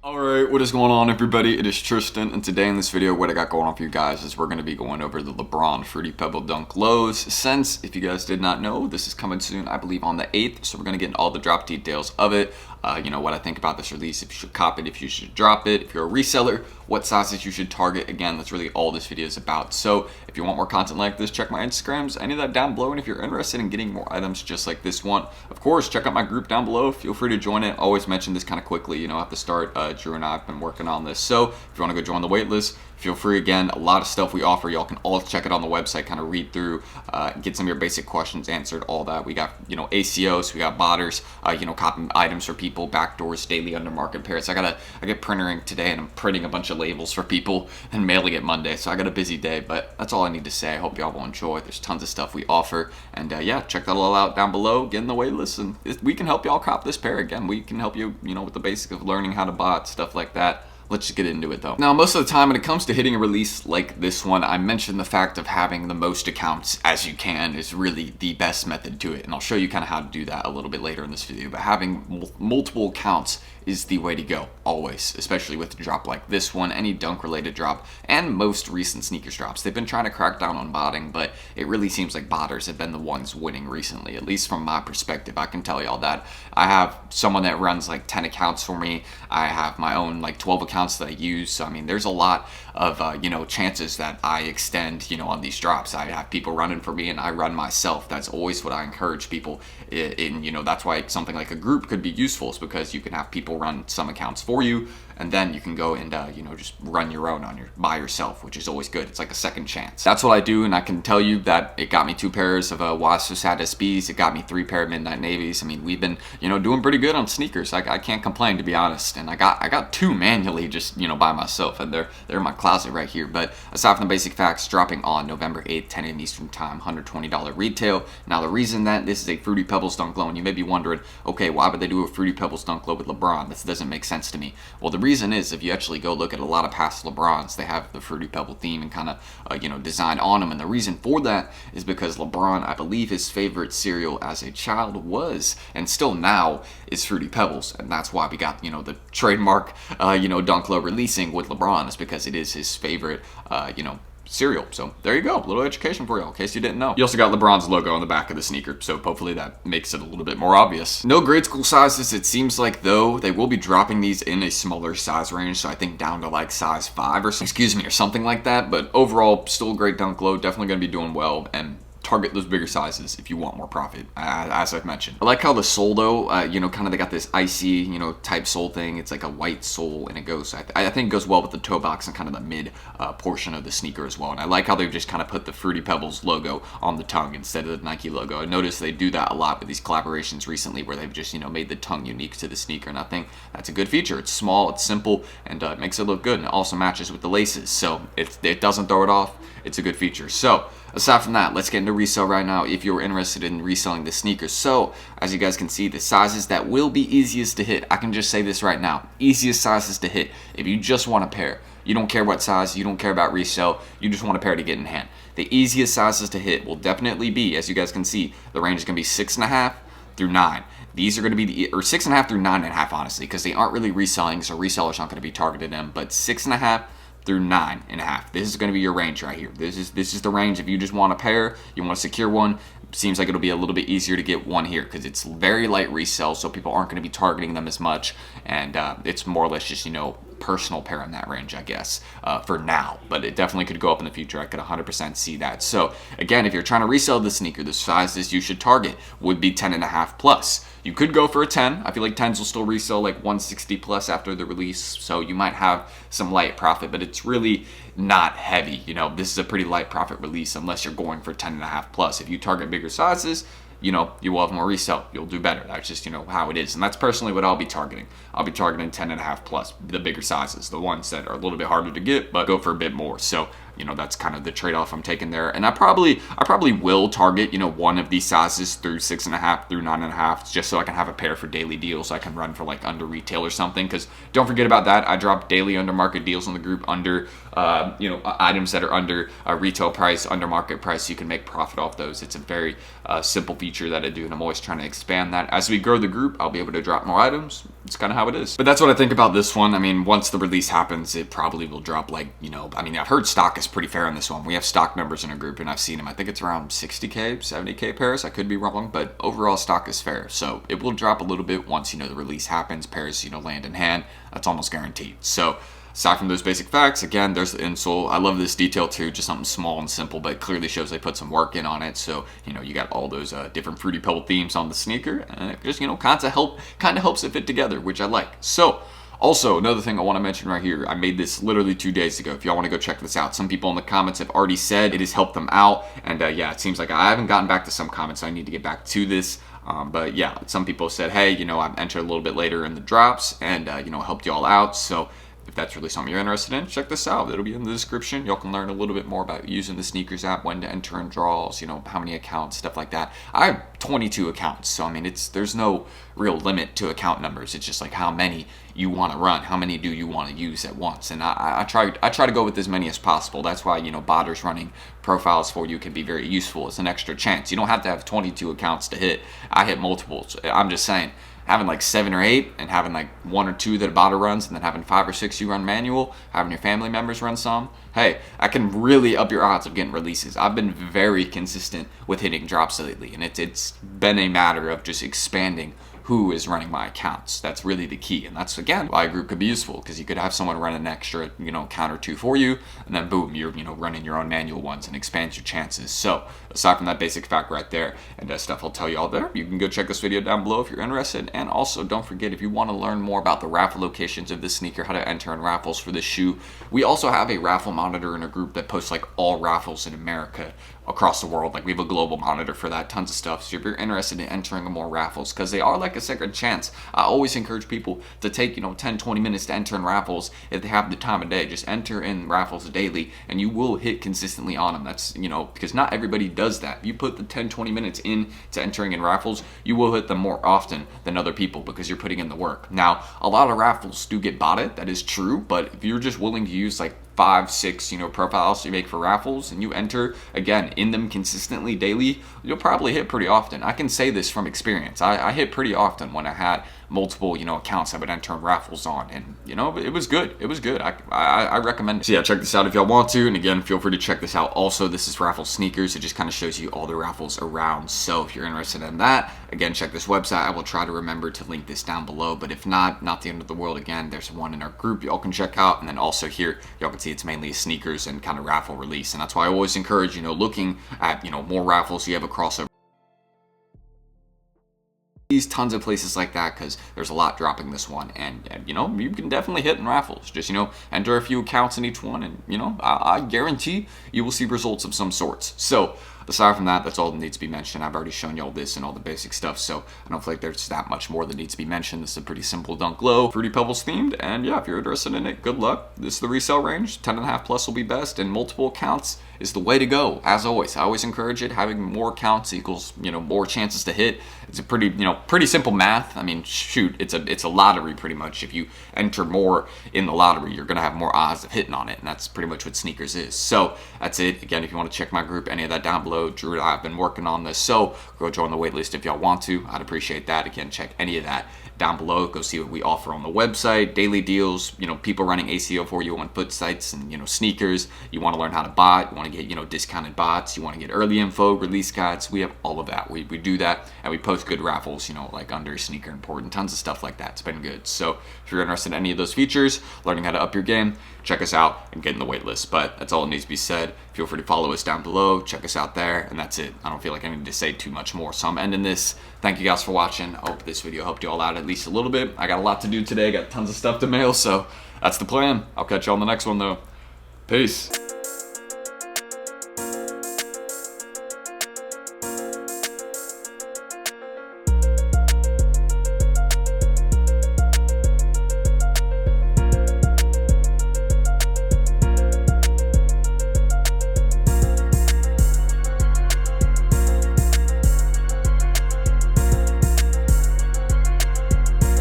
Alright, what is going on everybody? It is Tristan, and today in this video what I got going on for you guys is we're going to be going over the LeBron Fruity Pebble Dunk Lows. Since, if you guys did not know, this is coming soon, I believe on the 8th, so we're going to get into all the drop details of it. What I think about this release, if you should cop it, if you should drop it, if you're a reseller, what sizes you should target. Again, that's really all this video is about. So if you want more content like this, check my Instagrams, any of that down below. And if you're interested in getting more items just like this one, of course, check out my group down below. Feel free to join it. Always mention this kind of quickly, at the start. Drew and I have been working on this. So if you want to go join the waitlist, feel free. Again, a lot of stuff we offer. Y'all can all check it on the website, kind of read through, get some of your basic questions answered, all that. We got, ACOs, we got botters, copying items for people, backdoors, daily under market pairs. I get printering today, and I'm printing a bunch of labels for people and mailing it Monday. So I got a busy day, but that's all I need to say. I hope y'all will enjoy. There's tons of stuff we offer, and yeah, check that all out down below. Get in the waitlist, and we can help y'all cop this pair. Again, we can help you, with the basics of learning how to bot, stuff like that. Let's just get into it though. Now, most of the time when it comes to hitting a release like this one, I mentioned the fact of having the most accounts as you can is really the best method to it. And I'll show you kind of how to do that a little bit later in this video. But having multiple accounts is the way to go, always, especially with a drop like this one, any dunk related drop, and most recent sneakers drops. They've been trying to crack down on botting, but it really seems like botters have been the ones winning recently, at least from my perspective. I can tell y'all that. I have someone that runs like 10 accounts for me. I have my own like 12 accounts that I use. So I mean, there's a lot of chances that I extend on these drops. I have people running for me and I run myself. That's always what I encourage people in. That's why something like a group could be useful, is because you can have people run some accounts for you, and then you can go and just run your own by yourself, which is always good. It's like a second chance. That's what I do, and I can tell you that it got me 2 pairs of Wasp-Sad SBs. It got me 3 pair of Midnight Navies. I mean, we've been doing pretty good on sneakers. I can't complain, to be honest. And I got 2 manually just by myself, and they're in my closet right here. But aside from the basic facts, dropping on November 8th, 10 a.m. Eastern time, $120 retail. Now, the reason that this is a Fruity Pebbles Dunk Low, and you may be wondering, okay, why would they do a Fruity Pebbles Dunk Low with LeBron? This doesn't make sense to me. Well, the reason is, if you actually go look at a lot of past LeBrons, they have the Fruity Pebble theme and kind of design on them. And the reason for that is because LeBron, I believe his favorite cereal as a child was, and still now, is Fruity Pebbles. And that's why we got the trademark Dunk Low releasing with LeBron, is because it is his favorite cereal. So there you go, a little education for you in case you didn't know. You also got LeBron's logo on the back of the sneaker, so hopefully that makes it a little bit more obvious. No grade school sizes. It seems like, though, they will be dropping these in a smaller size range, so I think down to like size 5 or something like that. But overall, still a great Dunk Low, definitely going to be doing well, and target those bigger sizes if you want more profit, as I've mentioned. I like how the sole, though, kind of they got this icy, type sole thing. It's like a white sole, and it goes, I think it goes well with the toe box and kind of the mid portion of the sneaker as well. And I like how they've just kind of put the Fruity Pebbles logo on the tongue instead of the Nike logo. I noticed they do that a lot with these collaborations recently, where they've just, made the tongue unique to the sneaker, and I think that's a good feature. It's small, it's simple, and it makes it look good, and it also matches with the laces, so it doesn't throw it off. It's a good feature. So aside from that, let's get into resale right now if you're interested in reselling the sneakers. So as you guys can see, the sizes that will be easiest to hit, I can just say this right now, easiest sizes to hit if you just want a pair. You don't care what size, you don't care about resale, you just want a pair to get in hand. The easiest sizes to hit will definitely be, as you guys can see, the range is going to be 6.5 through 9. These are going to be or 6.5 through 9.5, honestly, because they aren't really reselling, so resellers aren't going to be targeting them. But 6.5 through 9.5. This is going to be your range right here. This is the range. If you just want a pair, you want to secure one, seems like it'll be a little bit easier to get one here, because it's very light resale, so people aren't going to be targeting them as much, and it's more or less just personal pair in that range, I guess, for now. But it definitely could go up in the future. I could 100% see that. So again, if you're trying to resell the sneaker, the sizes you should target would be 10.5 plus. You could go for a 10. I feel like 10s will still resell like 160 plus after the release, so you might have some light profit, but it's really not heavy. This is a pretty light profit release unless you're going for 10.5 plus. If you target bigger sizes, you will have more resale. You'll do better. That's just, how it is. And that's personally what I'll be targeting. I'll be targeting 10.5 plus, the bigger sizes, the ones that are a little bit harder to get, but go for a bit more. So that's kind of the trade-off I'm taking there. And I probably will target, one of these sizes through 6.5 through 9.5, just so I can have a pair for daily deals, so I can run for like under retail or something. Because don't forget about that. I drop daily under market deals in the group, under items that are under retail price, under market price. You can make profit off those. It's a very simple feature that I do, and I'm always trying to expand that. As we grow the group, I'll be able to drop more items, it's kind of how it is. But that's what I think about this one. I mean, once the release happens, it probably will drop like, you know, I mean, I've heard stock is pretty fair on this one. We have stock numbers in our group and I've seen them. I think it's around 60K, 70K pairs. I could be wrong, but overall stock is fair. So it will drop a little bit once, you know, the release happens, pairs, you know, land in hand. That's almost guaranteed. So aside from those basic facts, again, there's the insole. I love this detail too, just something small and simple, but it clearly shows they put some work in on it. So, you know, you got all those different Fruity Pebble themes on the sneaker, and it just, you know, kind of helps it fit together, which I like. So, also, another thing I want to mention right here, I made this literally 2 days ago. If y'all want to go check this out, some people in the comments have already said it has helped them out, and yeah, it seems like I haven't gotten back to some comments, so I need to get back to this. But yeah, some people said, hey, you know, I've entered a little bit later in the drops, and you know, helped y'all out. So if that's really something you're interested in, check this out. It'll be in the description. Y'all can learn a little bit more about using the Snkrs app, when to enter in draws, you know, how many accounts, stuff like that. I have 22 accounts, so I mean, there's no real limit to account numbers. It's just like how many you want to run, how many do you want to use at once, and I try to go with as many as possible. That's why, you know, botters running profiles for you can be very useful. It's an extra chance. You don't have to have 22 accounts to hit. I hit multiples. I'm just saying, having like 7 or 8 and having like 1 or 2 that a botter runs, and then having 5 or 6 you run manual, having your family members run some, hey, I can really up your odds of getting releases. I've been very consistent with hitting drops lately, and it's been a matter of just expanding who is running my accounts. That's really the key, and that's, again, why a group could be useful, because you could have someone run an extra, you know, count or 2 for you, and then boom, you're, you know, running your own manual ones, and expands your chances. So aside from that basic fact right there, and that stuff I'll tell you all there, you can go check this video down below if you're interested. And also, don't forget, if you want to learn more about the raffle locations of this sneaker, how to enter in raffles for this shoe, we also have a raffle monitor in a group that posts like all raffles in America, across the world. Like, we have a global monitor for that, tons of stuff. So if you're interested in entering more raffles, because they are like a second chance, I always encourage people to take, you know, 10-20 minutes to enter in raffles if they have the time of day. Just enter in raffles daily and you will hit consistently on them. That's, you know, because not everybody does that. If you put the 10-20 minutes in to entering in raffles, you will hit them more often than other people because you're putting in the work. Now, a lot of raffles do get botted, that is true, but if you're just willing to use like 5-6, you know, profiles you make for raffles, and you enter again in them consistently daily, you'll probably hit pretty often. I can say this from experience. I hit pretty often when I had multiple, you know, accounts I would enter raffles on, and you know, it was good. It was good. I recommend it. So yeah, check this out if y'all want to, and again, feel free to check this out. Also, this is Raffle Sneakers. It just kind of shows you all the raffles around. So if you're interested in that, again, check this website. I will try to remember to link this down below, but if not the end of the world. Again, there's one in our group y'all can check out, and then also here y'all can see it's mainly sneakers and kind of raffle release, and that's why I always encourage, you know, looking at, you know, more raffles. You have a crossover, tons of places like that, because there's a lot dropping this one, and you know, you can definitely hit in raffles. Just, you know, enter a few accounts in each one, and you know, I guarantee you will see results of some sorts. So aside from that, that's all that needs to be mentioned. I've already shown y'all this and all the basic stuff, so I don't feel like there's that much more that needs to be mentioned. This is a pretty simple dunk low, Fruity Pebbles themed, and yeah, if you're interested in it, good luck. This is the resale range. 10.5 plus will be best, and multiple accounts is the way to go. As always, I always encourage it. Having more accounts equals, you know, more chances to hit. It's a pretty, you know, pretty simple math. I mean, shoot, it's a lottery pretty much. If you enter more in the lottery, you're gonna have more odds of hitting on it, and that's pretty much what Snkrs is. So that's it. Again, if you want to check my group, any of that down below. Drew and I have been working on this, so go join the waitlist if y'all want to. I'd appreciate that. Again, check any of that down below. Go see what we offer on the website, daily deals, you know, people running ACO for you on foot sites, and you know, sneakers. You want to learn how to bot, you want to get, you know, discounted bots, you want to get early info, release guides. We have all of that. We do that, and we post good raffles, you know, like under sneaker important, tons of stuff like that. It's been good. So if you're interested in any of those features, learning how to up your game, check us out and get in the waitlist. But that's all that needs to be said. Feel free to follow us down below, check us out there, and that's it. I don't feel like I need to say too much more, so I'm ending this. Thank you guys for watching. I hope this video helped you all out at least a little bit. I got a lot to do today, got tons of stuff to mail, so that's the plan. I'll catch you on the next one though. Peace.